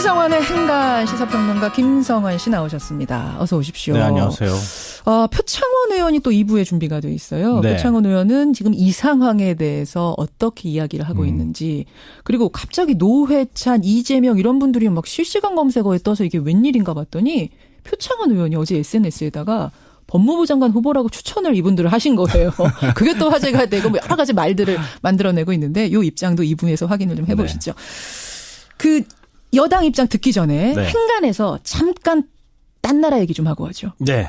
최성원의 행간 시사평론가 김성원 씨 나오셨습니다. 어서 오십시오. 네, 안녕하세요. 표창원 의원이 또 2부에 준비가 돼 있어요. 네. 표창원 의원은 지금 이 상황에 대해서 어떻게 이야기를 하고 있는지, 그리고 갑자기 노회찬, 이재명 이런 분들이 막 실시간 검색어에 떠서 이게 웬일인가 봤더니 표창원 의원이 어제 SNS에다가 법무부 장관 후보라고 추천을 이분들을 하신 거예요. 그게 또 화제가 되고 뭐 여러 가지 말들을 만들어내고 있는데 이 입장도 2부에서 확인을 좀 해보시죠. 네. 그 여당 입장 듣기 전에 네. 행간에서 잠깐 딴 나라 얘기 좀 하고 하죠. 네.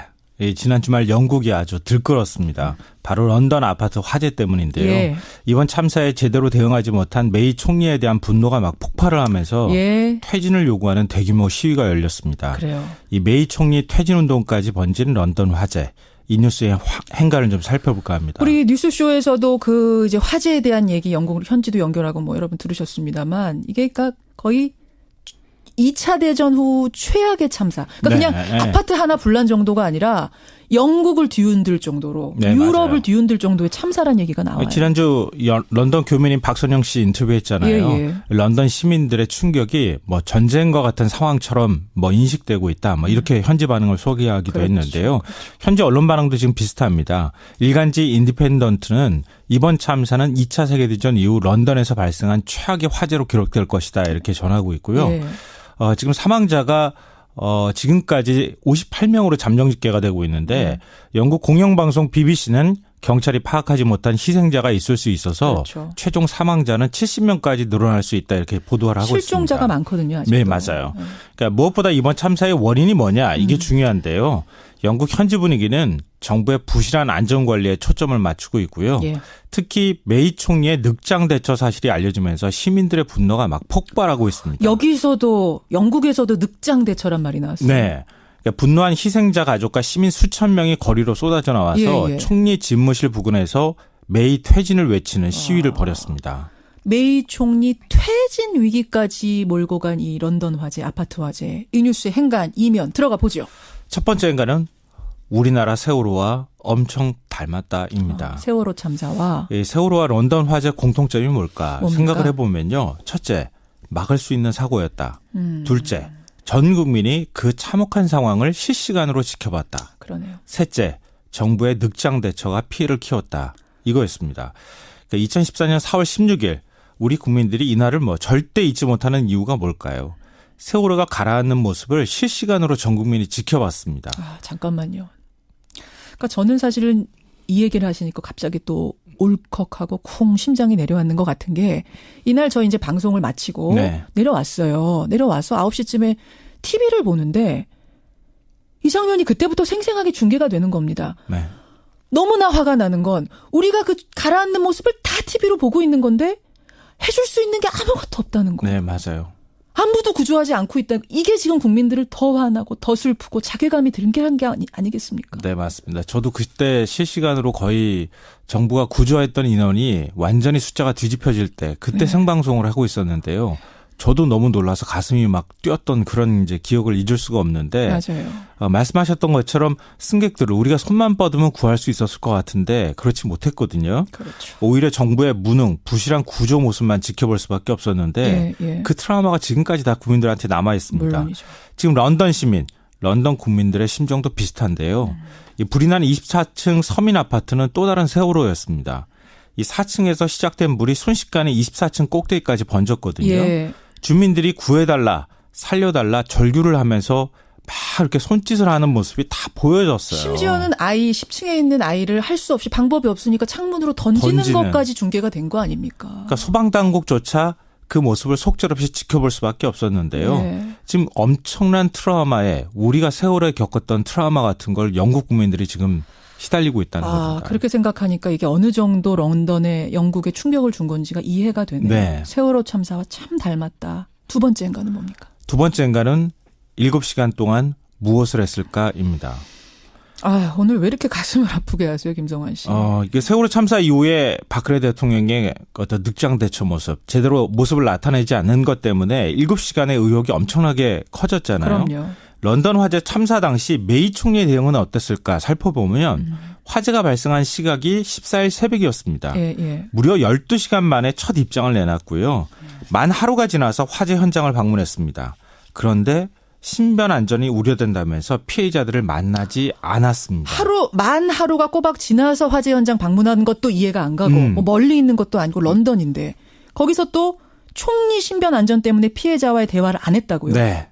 지난 주말 영국이 아주 들끓었습니다. 바로 런던 아파트 화재 때문인데요. 예. 이번 참사에 제대로 대응하지 못한 메이 총리에 대한 분노가 막 폭발을 하면서 예. 퇴진을 요구하는 대규모 시위가 열렸습니다. 그래요. 이 메이 총리 퇴진 운동까지 번진 런던 화재. 이 뉴스의 행간을 좀 살펴볼까 합니다. 우리 뉴스쇼에서도 그 이제 화재에 대한 얘기 영국 현지도 연결하고 뭐 여러분 들으셨습니다만 이게 그러니까 거의 2차 대전 후 최악의 참사. 그러니까 네, 그냥 아파트 하나 불난 정도가 아니라 영국을 뒤흔들 정도로 네, 유럽을 맞아요. 뒤흔들 정도의 참사란 얘기가 나와요. 지난주 런던 교민인 박선영 씨 인터뷰했잖아요. 예. 런던 시민들의 충격이 뭐 전쟁과 같은 상황처럼 뭐 인식되고 있다. 뭐 이렇게 현지 반응을 소개하기도 그렇죠. 했는데요. 현지 언론 반응도 지금 비슷합니다. 일간지 인디펜던트는 이번 참사는 2차 세계대전 이후 런던에서 발생한 최악의 화재로 기록될 것이다. 이렇게 전하고 있고요. 예. 지금 사망자가 지금까지 58명으로 잠정 집계가 되고 있는데 영국 공영방송 BBC는 경찰이 파악하지 못한 희생자가 있을 수 있어서 그렇죠. 최종 사망자는 70명까지 늘어날 수 있다 이렇게 보도를 하고 실종자가 있습니다. 많거든요. 아직도. 네, 맞아요. 그러니까 무엇보다 이번 참사의 원인이 뭐냐 이게 중요한데요. 영국 현지 분위기는 정부의 부실한 안전관리에 초점을 맞추고 있고요. 예. 특히 메이 총리의 늑장 대처 사실이 알려지면서 시민들의 분노가 막 폭발하고 있습니다. 여기서도 영국에서도 늑장 대처란 말이 나왔어요. 네. 그러니까 분노한 희생자 가족과 시민 수천 명이 거리로 쏟아져 나와서 예. 총리 집무실 부근에서 메이 퇴진을 외치는 시위를 벌였습니다. 메이 총리 퇴진 위기까지 몰고 간 이 런던 화재, 아파트 화재. 이 뉴스의 행간 이면 들어가 보죠. 첫 번째 행간은 우리나라 세월호와 엄청 닮았다입니다. 세월호 참사와 세월호와 런던 화재 공통점이 뭡니까? 생각을 해보면요. 첫째, 막을 수 있는 사고였다. 둘째, 전 국민이 그 참혹한 상황을 실시간으로 지켜봤다. 그러네요. 셋째, 정부의 늑장 대처가 피해를 키웠다. 이거였습니다. 그러니까 2014년 4월 16일 우리 국민들이 이날을 절대 잊지 못하는 이유가 뭘까요? 세월호가 가라앉는 모습을 실시간으로 전 국민이 지켜봤습니다. 잠깐만요. 그러니까 저는 사실은 이 얘기를 하시니까 갑자기 또 울컥하고 쿵 심장이 내려앉는 것 같은 게 이날 저 이제 방송을 마치고 내려왔어요. 내려와서 9시쯤에 TV를 보는데 이 장면이 그때부터 생생하게 중계가 되는 겁니다. 네. 너무나 화가 나는 건 우리가 그 가라앉는 모습을 다 TV로 보고 있는 건데 해줄 수 있는 게 아무것도 없다는 거. 네, 맞아요. 아무도 구조하지 않고 있다. 이게 지금 국민들을 더 화나고 더 슬프고 자괴감이 들게 게 아니겠습니까? 네, 맞습니다. 저도 그때 실시간으로 거의 정부가 구조했던 인원이 완전히 숫자가 뒤집혀질 때 그때 생방송을 하고 있었는데요. 저도 너무 놀라서 가슴이 막 뛰었던 그런 이제 기억을 잊을 수가 없는데 맞아요. 말씀하셨던 것처럼 승객들을 우리가 손만 뻗으면 구할 수 있었을 것 같은데 그렇지 못했거든요. 그렇죠. 오히려 정부의 무능, 부실한 구조 모습만 지켜볼 수밖에 없었는데 그 트라우마가 지금까지 다 국민들한테 남아 있습니다. 물론이죠. 지금 런던 시민, 런던 국민들의 심정도 비슷한데요. 이 불이 난 24층 서민 아파트는 또 다른 세월호였습니다. 이 4층에서 시작된 불이 순식간에 24층 꼭대기까지 번졌거든요. 예. 주민들이 구해달라, 살려달라 절규를 하면서 막 이렇게 손짓을 하는 모습이 다 보여졌어요. 심지어는 10층에 있는 아이를 할 수 없이 방법이 없으니까 창문으로 던지는 것까지 중계가 된 거 아닙니까? 그러니까 소방당국조차 그 모습을 속절없이 지켜볼 수밖에 없었는데요. 지금 엄청난 트라우마에 우리가 세월에 겪었던 트라우마 같은 걸 영국 국민들이 지금 시달리고 있다는 겁니다. 그렇게 생각하니까 이게 어느 정도 런던에 영국에 충격을 준 건지가 이해가 되네요. 네. 세월호 참사와 참 닮았다. 두 번째 행간은 뭡니까? 두 번째 행간은 7시간 동안 무엇을 했을까입니다. 오늘 왜 이렇게 가슴을 아프게 하세요, 김성환 씨? 이게 세월호 참사 이후에 박근혜 대통령의 어떤 늑장 대처 모습, 제대로 모습을 나타내지 않는 것 때문에 7시간의 의혹이 엄청나게 커졌잖아요. 그럼요. 런던 화재 참사 당시 메이 총리의 대응은 어땠을까 살펴보면 화재가 발생한 시각이 14일 새벽이었습니다. 무려 12시간 만에 첫 입장을 내놨고요. 만 하루가 지나서 화재 현장을 방문했습니다. 그런데 신변 안전이 우려된다면서 피해자들을 만나지 않았습니다. 만 하루가 꼬박 지나서 화재 현장 방문한 것도 이해가 안 가고 뭐 멀리 있는 것도 아니고 런던인데 거기서 또 총리 신변 안전 때문에 피해자와의 대화를 안 했다고요? 네.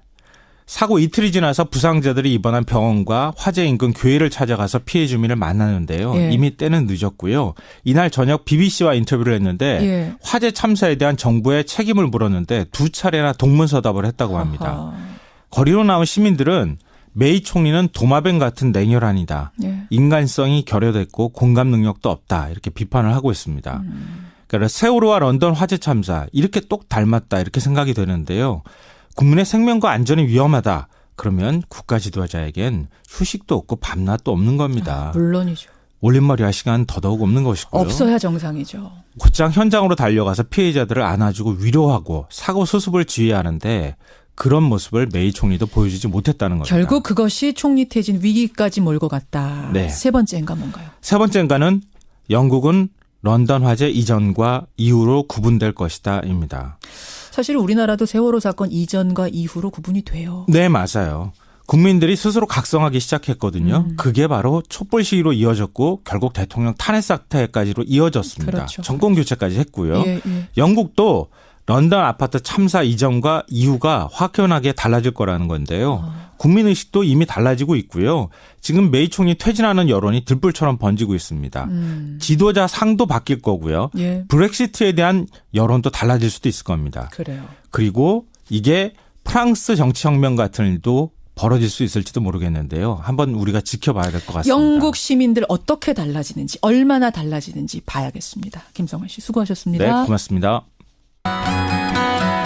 사고 이틀이 지나서 부상자들이 입원한 병원과 화재 인근 교회를 찾아가서 피해 주민을 만나는데요. 예. 이미 때는 늦었고요. 이날 저녁 BBC와 인터뷰를 했는데 예. 화재 참사에 대한 정부의 책임을 물었는데 2차례나 동문서답을 했다고 합니다. 아하. 거리로 나온 시민들은 메이 총리는 도마뱀 같은 냉혈한이다. 예. 인간성이 결여됐고 공감 능력도 없다. 이렇게 비판을 하고 있습니다. 그러니까 세월호와 런던 화재 참사 이렇게 똑 닮았다 이렇게 생각이 되는데요. 국민의 생명과 안전이 위험하다. 그러면 국가 지도자에겐 휴식도 없고 밤낮도 없는 겁니다. 물론이죠. 올림머리 할 시간 더더욱 없는 것이고요. 없어야 정상이죠. 곧장 현장으로 달려가서 피해자들을 안아주고 위로하고 사고 수습을 지휘하는데 그런 모습을 메이 총리도 보여주지 못했다는 겁니다. 결국 그것이 총리 퇴진 위기까지 몰고 갔다. 네. 세 번째인가 뭔가요? 세 번째인가는 영국은 런던 화재 이전과 이후로 구분될 것이다입니다. 사실 우리나라도 세월호 사건 이전과 이후로 구분이 돼요. 네, 맞아요. 국민들이 스스로 각성하기 시작했거든요. 그게 바로 촛불 시위로 이어졌고 결국 대통령 탄핵 사태까지로 이어졌습니다. 그렇죠. 정권 교체까지 했고요. 예, 예. 영국도 런던 아파트 참사 이전과 이후가 확연하게 달라질 거라는 건데요. 국민의식도 이미 달라지고 있고요. 지금 메이 총리 퇴진하는 여론이 들불처럼 번지고 있습니다. 지도자 상도 바뀔 거고요. 예. 브렉시트에 대한 여론도 달라질 수도 있을 겁니다. 그래요. 그리고 이게 프랑스 정치혁명 같은 일도 벌어질 수 있을지도 모르겠는데요. 한번 우리가 지켜봐야 될 것 같습니다. 영국 시민들 어떻게 달라지는지 얼마나 달라지는지 봐야겠습니다. 김성환 씨 수고하셨습니다. 네, 고맙습니다.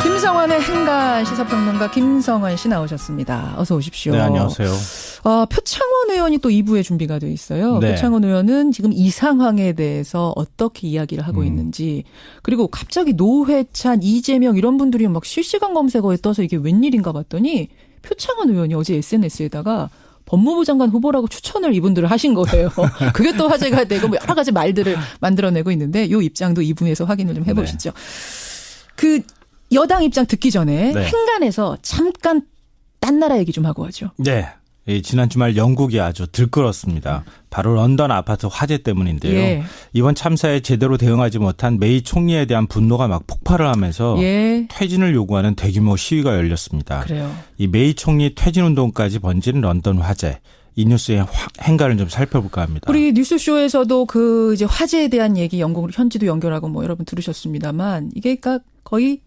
김성환의 행간 시사평론가 김성환 씨 나오셨습니다. 어서 오십시오. 네, 안녕하세요. 표창원 의원이 또 2부에 준비가 돼 있어요. 네. 표창원 의원은 지금 이 상황에 대해서 어떻게 이야기를 하고 있는지 그리고 갑자기 노회찬, 이재명 이런 분들이 막 실시간 검색어에 떠서 이게 웬일인가 봤더니 표창원 의원이 어제 SNS에다가 법무부 장관 후보라고 추천을 이분들을 하신 거예요. 그게 또 화제가 되고 뭐 여러 가지 말들을 만들어내고 있는데 이 입장도 2부에서 확인을 좀 해보시죠. 그 여당 입장 듣기 전에 네. 행간에서 잠깐 딴 나라 얘기 좀 하고 하죠. 네. 지난 주말 영국이 아주 들끓었습니다. 바로 런던 아파트 화재 때문인데요. 예. 이번 참사에 제대로 대응하지 못한 메이 총리에 대한 분노가 막 폭발을 하면서 예. 퇴진을 요구하는 대규모 시위가 열렸습니다. 그래요. 이 메이 총리 퇴진 운동까지 번진 런던 화재. 이 뉴스의 행간을 좀 살펴볼까 합니다. 우리 뉴스쇼에서도 그 이제 화재에 대한 얘기 영국 현지도 연결하고 뭐 여러분 들으셨습니다만 이게 그러니까 거의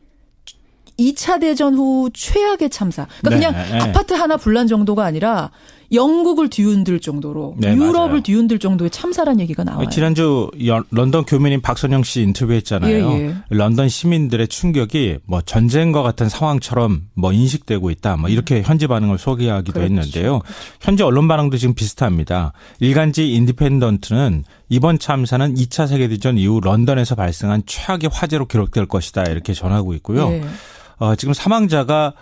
2차 대전 후 최악의 참사. 그러니까 네, 그냥 네. 아파트 하나 불난 정도가 아니라 영국을 뒤흔들 정도로 네, 유럽을 맞아요. 뒤흔들 정도의 참사란 얘기가 나와요. 지난주 런던 교민인 박선영 씨 인터뷰했잖아요. 예, 예. 런던 시민들의 충격이 뭐 전쟁과 같은 상황처럼 뭐 인식되고 있다. 뭐 이렇게 현지 반응을 소개하기도 그렇죠. 했는데요. 현지 언론 반응도 지금 비슷합니다. 일간지 인디펜던트는 이번 참사는 2차 세계대전 이후 런던에서 발생한 최악의 화재로 기록될 것이다. 이렇게 전하고 있고요. 예. 지금 사망자가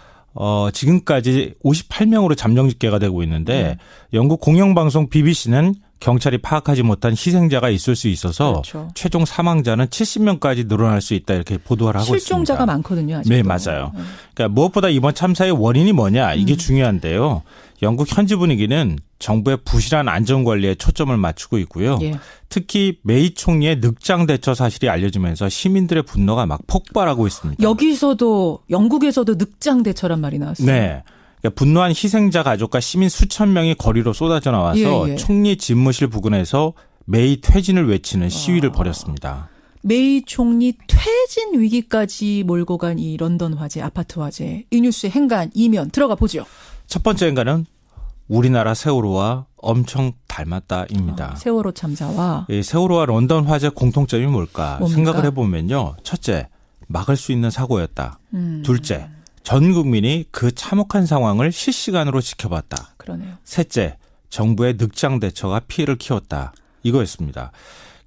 지금까지 58명으로 잠정 집계가 되고 있는데 영국 공영방송 BBC는 경찰이 파악하지 못한 희생자가 있을 수 있어서 그렇죠. 최종 사망자는 70명까지 늘어날 수 있다 이렇게 보도를 하고 실종자가 있습니다. 많거든요. 아직도. 네, 맞아요. 그러니까 무엇보다 이번 참사의 원인이 뭐냐 이게 중요한데요. 영국 현지 분위기는 정부의 부실한 안전관리에 초점을 맞추고 있고요. 예. 특히 메이 총리의 늑장 대처 사실이 알려지면서 시민들의 분노가 막 폭발하고 있습니다. 여기서도 영국에서도 늑장 대처란 말이 나왔어요. 네. 그러니까 분노한 희생자 가족과 시민 수천 명이 거리로 쏟아져 나와서 예, 예. 총리 집무실 부근에서 메이 퇴진을 외치는 시위를 벌였습니다. 메이 총리 퇴진 위기까지 몰고 간 이 런던 화재, 아파트 화재. 이 뉴스의 행간 이면 들어가 보죠. 첫 번째 행간은 우리나라 세월호와 엄청 닮았다입니다. 세월호 참사와 이 세월호와 런던 화재 공통점이 뭘까 뭡니까? 생각을 해보면요. 첫째, 막을 수 있는 사고였다. 둘째, 전 국민이 그 참혹한 상황을 실시간으로 지켜봤다. 그러네요. 셋째, 정부의 늑장 대처가 피해를 키웠다. 이거였습니다.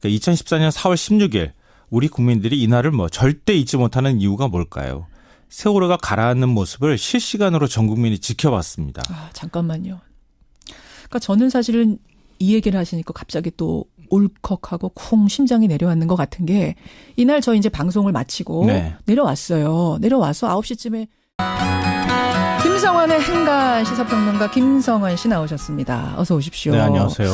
그러니까 2014년 4월 16일 우리 국민들이 이날을 뭐 절대 잊지 못하는 이유가 뭘까요? 세월호가 가라앉는 모습을 실시간으로 전 국민이 지켜봤습니다. 잠깐만요. 그러니까 저는 사실은 이 얘기를 하시니까 갑자기 또 울컥하고 쿵 심장이 내려앉는 것 같은 게 이날 저 이제 방송을 마치고 네. 내려왔어요. 내려와서 9시쯤에 김성환의 행간 시사평론가 김성환 씨 나오셨습니다. 어서 오십시오. 네, 안녕하세요.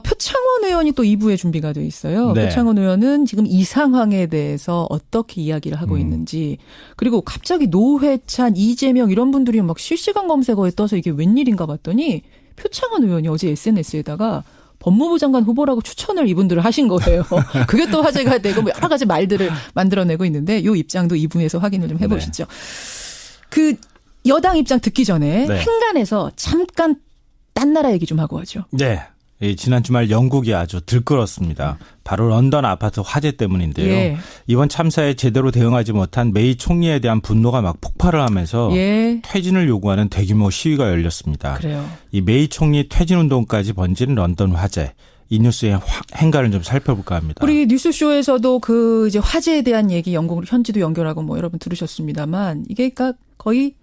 표창원 의원이 또 2부에 준비가 돼 있어요. 네. 표창원 의원은 지금 이 상황에 대해서 어떻게 이야기를 하고 있는지, 그리고 갑자기 노회찬, 이재명 이런 분들이 막 실시간 검색어에 떠서 이게 웬일인가 봤더니 표창원 의원이 어제 SNS에다가 법무부 장관 후보라고 추천을 이분들을 하신 거예요. 그게 또 화제가 되고 뭐 여러 가지 말들을 만들어내고 있는데 이 입장도 2부에서 확인을 좀 해보시죠. 네. 그 여당 입장 듣기 전에 네. 행간에서 잠깐 딴 나라 얘기 좀 하고 하죠. 네. 지난 주말 영국이 아주 들끓었습니다. 바로 런던 아파트 화재 때문인데요. 예. 이번 참사에 제대로 대응하지 못한 메이 총리에 대한 분노가 막 폭발을 하면서 예. 퇴진을 요구하는 대규모 시위가 열렸습니다. 그래요. 이 메이 총리 퇴진 운동까지 번진 런던 화재. 이 뉴스의 행간을 좀 살펴볼까 합니다. 우리 뉴스쇼에서도 그 이제 화재에 대한 얘기 현지도 연결하고 뭐 여러분 들으셨습니다만 이게 그러니까 거의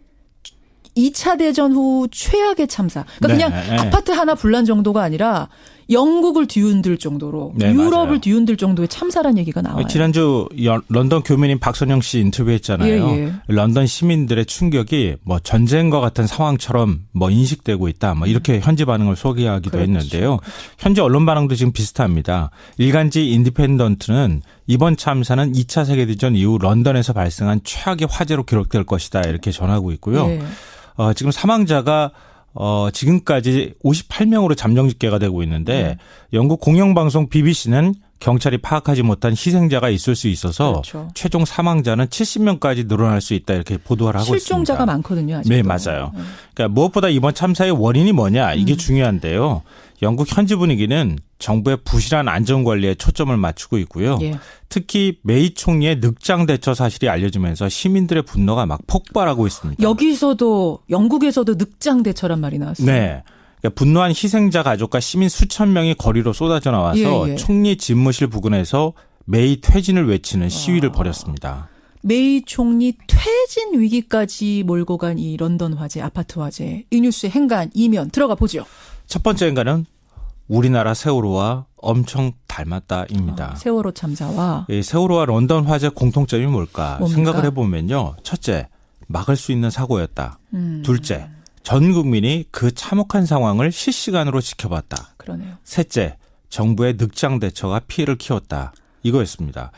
2차 대전 후 최악의 참사. 그러니까 네, 그냥 네. 아파트 하나 불난 정도가 아니라 영국을 뒤흔들 정도로 네, 유럽을 맞아요. 뒤흔들 정도의 참사란 얘기가 나와요. 지난주 런던 교민인 박선영 씨 인터뷰했잖아요. 예, 예. 런던 시민들의 충격이 뭐 전쟁과 같은 상황처럼 뭐 인식되고 있다. 뭐 이렇게 현지 반응을 소개하기도 그렇죠. 했는데요. 현지 언론 반응도 지금 비슷합니다. 일간지 인디펜던트는 이번 참사는 2차 세계대전 이후 런던에서 발생한 최악의 화재로 기록될 것이다. 이렇게 전하고 있고요. 예. 지금 사망자가 지금까지 58명으로 잠정 집계가 되고 있는데 영국 공영방송 BBC는 경찰이 파악하지 못한 희생자가 있을 수 있어서 그렇죠. 최종 사망자는 70명까지 늘어날 수 있다 이렇게 보도를 하고 실종자가 있습니다. 많거든요. 아직도. 네, 맞아요. 그러니까 무엇보다 이번 참사의 원인이 뭐냐 이게 중요한데요. 영국 현지 분위기는 정부의 부실한 안전관리에 초점을 맞추고 있고요. 예. 특히 메이 총리의 늑장 대처 사실이 알려지면서 시민들의 분노가 막 폭발하고 있습니다. 여기서도 영국에서도 늑장 대처란 말이 나왔어요. 네. 그러니까 분노한 희생자 가족과 시민 수천 명이 거리로 쏟아져 나와서 예. 총리 집무실 부근에서 메이 퇴진을 외치는 시위를 벌였습니다. 메이 총리 퇴진 위기까지 몰고 간 이 런던 화재, 아파트 화재. 이 뉴스의 행간 이면 들어가 보죠. 첫 번째 행간은 우리나라 세월호와 엄청 닮았다입니다. 세월호 참사와 이 세월호와 런던 화재 공통점이 뭡니까? 뭡니까? 생각을 해보면요. 첫째, 막을 수 있는 사고였다. 둘째, 전 국민이 그 참혹한 상황을 실시간으로 지켜봤다. 그러네요. 셋째, 정부의 늑장 대처가 피해를 키웠다. 이거였습니다.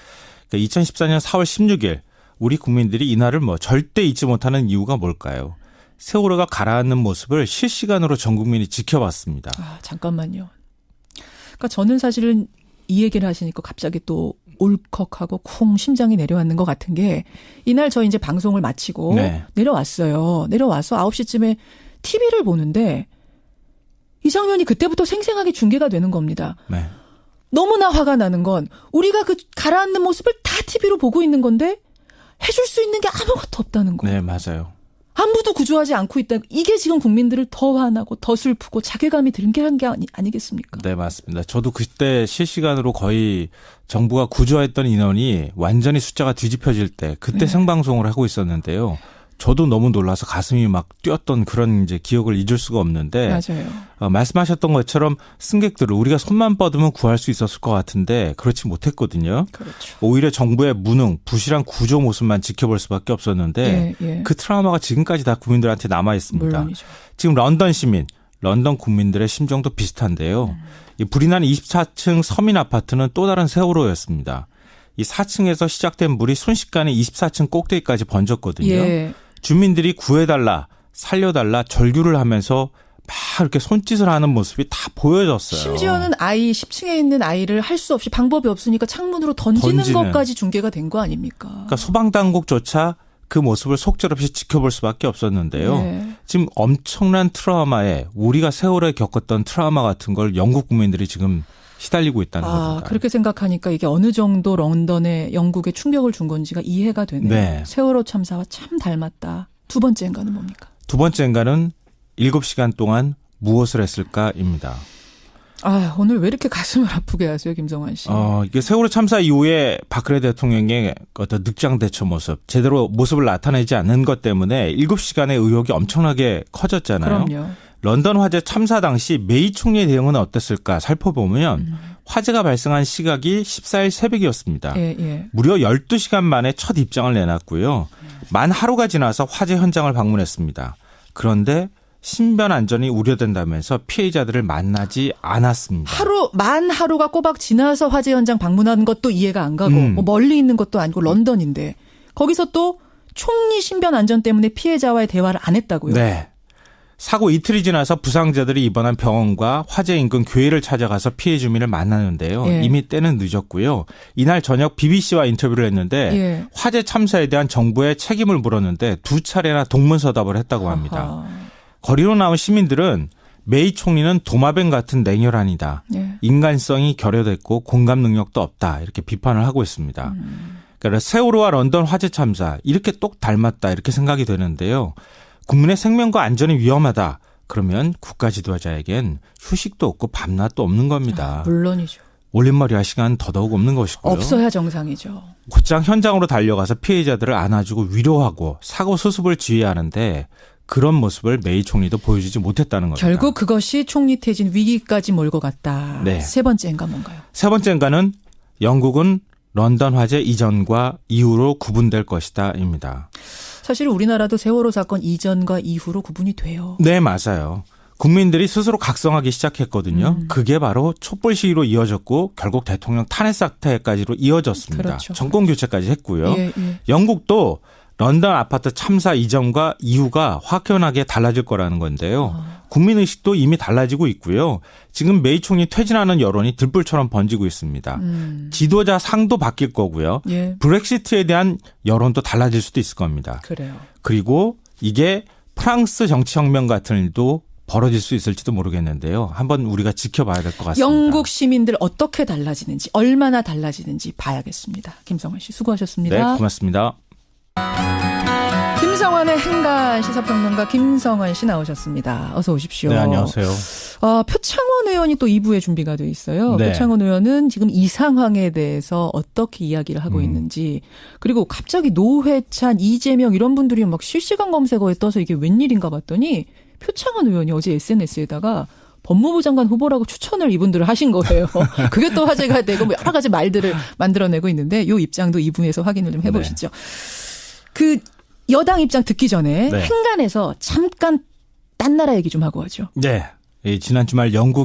그러니까 2014년 4월 16일 우리 국민들이 이날을 뭐 절대 잊지 못하는 이유가 뭘까요? 세월호가 가라앉는 모습을 실시간으로 전 국민이 지켜봤습니다. 잠깐만요. 그러니까 저는 사실은 이 얘기를 하시니까 갑자기 또 울컥하고 쿵 심장이 내려앉는 것 같은 게 이날 저 이제 방송을 마치고 네. 내려왔어요. 내려와서 9시쯤에 TV를 보는데 이 장면이 그때부터 생생하게 중계가 되는 겁니다. 네. 너무나 화가 나는 건 우리가 그 가라앉는 모습을 다 TV로 보고 있는 건데 해줄 수 있는 게 아무것도 없다는 거. 네, 맞아요. 아무도 구조하지 않고 있다. 이게 지금 국민들을 더 화나고 더 슬프고 자괴감이 드는 게 아니겠습니까? 네, 맞습니다. 저도 그때 실시간으로 거의 정부가 구조했던 인원이 완전히 숫자가 뒤집혀질 때 그때 생방송을 하고 있었는데요. 저도 너무 놀라서 가슴이 막 뛰었던 그런 이제 기억을 잊을 수가 없는데 맞아요. 말씀하셨던 것처럼 승객들을 우리가 손만 뻗으면 구할 수 있었을 것 같은데 그렇지 못했거든요. 그렇죠. 오히려 정부의 무능, 부실한 구조 모습만 지켜볼 수밖에 없었는데 예. 그 트라우마가 지금까지 다 국민들한테 남아 있습니다. 물론이죠. 지금 런던 시민, 런던 국민들의 심정도 비슷한데요. 이 불이 난 24층 서민 아파트는 또 다른 세월호였습니다. 이 4층에서 시작된 불이 순식간에 24층 꼭대기까지 번졌거든요. 예. 주민들이 구해달라, 살려달라 절규를 하면서 막 이렇게 손짓을 하는 모습이 다 보여졌어요. 심지어는 10층에 있는 아이를 할 수 없이 방법이 없으니까 창문으로 던지는 것까지 중계가 된 거 아닙니까? 그러니까 소방당국조차 그 모습을 속절없이 지켜볼 수밖에 없었는데요. 네. 지금 엄청난 트라우마에 우리가 세월에 겪었던 트라우마 같은 걸 영국 국민들이 지금 시달리고 있다는 겁니다. 그렇게 생각하니까 이게 어느 정도 런던에 영국에 충격을 준 건지가 이해가 되네요. 네. 세월호 참사와 참 닮았다. 두 번째 행간은 뭡니까? 두 번째 행간은 7시간 동안 무엇을 했을까입니다. 오늘 왜 이렇게 가슴을 아프게 하세요, 김성환 씨? 이게 세월호 참사 이후에 박근혜 대통령의 어떤 늑장 대처 모습, 제대로 모습을 나타내지 않는 것 때문에 7시간의 의혹이 엄청나게 커졌잖아요. 그럼요. 런던 화재 참사 당시 메이 총리의 대응은 어땠을까 살펴보면 화재가 발생한 시각이 14일 새벽이었습니다. 예. 무려 12시간 만에 첫 입장을 내놨고요. 만 하루가 지나서 화재 현장을 방문했습니다. 그런데 신변 안전이 우려된다면서 피해자들을 만나지 않았습니다. 만 하루가 꼬박 지나서 화재 현장 방문한 것도 이해가 안 가고 뭐 멀리 있는 것도 아니고 런던인데 거기서 또 총리 신변 안전 때문에 피해자와의 대화를 안 했다고요? 네. 사고 이틀이 지나서 부상자들이 입원한 병원과 화재 인근 교회를 찾아가서 피해 주민을 만나는데요. 예. 이미 때는 늦었고요. 이날 저녁 BBC와 인터뷰를 했는데 예. 화재 참사에 대한 정부의 책임을 물었는데 2차례나 동문서답을 했다고 합니다. 아하. 거리로 나온 시민들은 메이 총리는 도마뱀 같은 냉혈한이다. 예. 인간성이 결여됐고 공감 능력도 없다. 이렇게 비판을 하고 있습니다. 그러니까 세월호와 런던 화재 참사 이렇게 똑 닮았다 이렇게 생각이 되는데요. 국민의 생명과 안전이 위험하다. 그러면 국가 지도자에겐 휴식도 없고 밤낮도 없는 겁니다. 물론이죠. 올림머리 할 시간 더더욱 없는 것이고요. 없어야 정상이죠. 곧장 현장으로 달려가서 피해자들을 안아주고 위로하고 사고 수습을 지휘하는데 그런 모습을 메이 총리도 보여주지 못했다는 겁니다. 결국 그것이 총리 퇴진 위기까지 몰고 갔다. 네. 세 번째인가 뭔가요? 세 번째인가는 영국은 런던 화재 이전과 이후로 구분될 것이다입니다. 사실 우리나라도 세월호 사건 이전과 이후로 구분이 돼요. 네, 맞아요. 국민들이 스스로 각성하기 시작했거든요. 그게 바로 촛불 시위로 이어졌고 결국 대통령 탄핵 사태까지로 이어졌습니다. 그렇죠. 정권 교체까지 했고요. 예, 예. 영국도 런던 아파트 참사 이전과 이후가 확연하게 달라질 거라는 건데요. 국민의식도 이미 달라지고 있고요. 지금 메이 총리 퇴진하는 여론이 들불처럼 번지고 있습니다. 지도자 상도 바뀔 거고요. 예. 브렉시트에 대한 여론도 달라질 수도 있을 겁니다. 그래요. 그리고 이게 프랑스 정치혁명 같은 일도 벌어질 수 있을지도 모르겠는데요. 한번 우리가 지켜봐야 될 것 같습니다. 영국 시민들 어떻게 달라지는지 얼마나 달라지는지 봐야겠습니다. 김성환 씨 수고하셨습니다. 네, 고맙습니다. 김성환의 행간 시사평론가 김성환 씨 나오셨습니다. 어서 오십시오. 네, 안녕하세요. 표창원 의원이 또 2부에 준비가 돼 있어요. 네. 표창원 의원은 지금 이 상황에 대해서 어떻게 이야기를 하고 있는지 그리고 갑자기 노회찬, 이재명 이런 분들이 막 실시간 검색어에 떠서 이게 웬일인가 봤더니 표창원 의원이 어제 SNS에다가 법무부 장관 후보라고 추천을 이분들을 하신 거예요. 그게 또 화제가 되고 뭐 여러 가지 말들을 만들어내고 있는데 이 입장도 2부에서 확인을 좀 해보시죠. 그 여당 입장 듣기 전에 네. 행간에서 잠깐 딴 나라 얘기 좀 하고 하죠. 네. 지난 주말 영국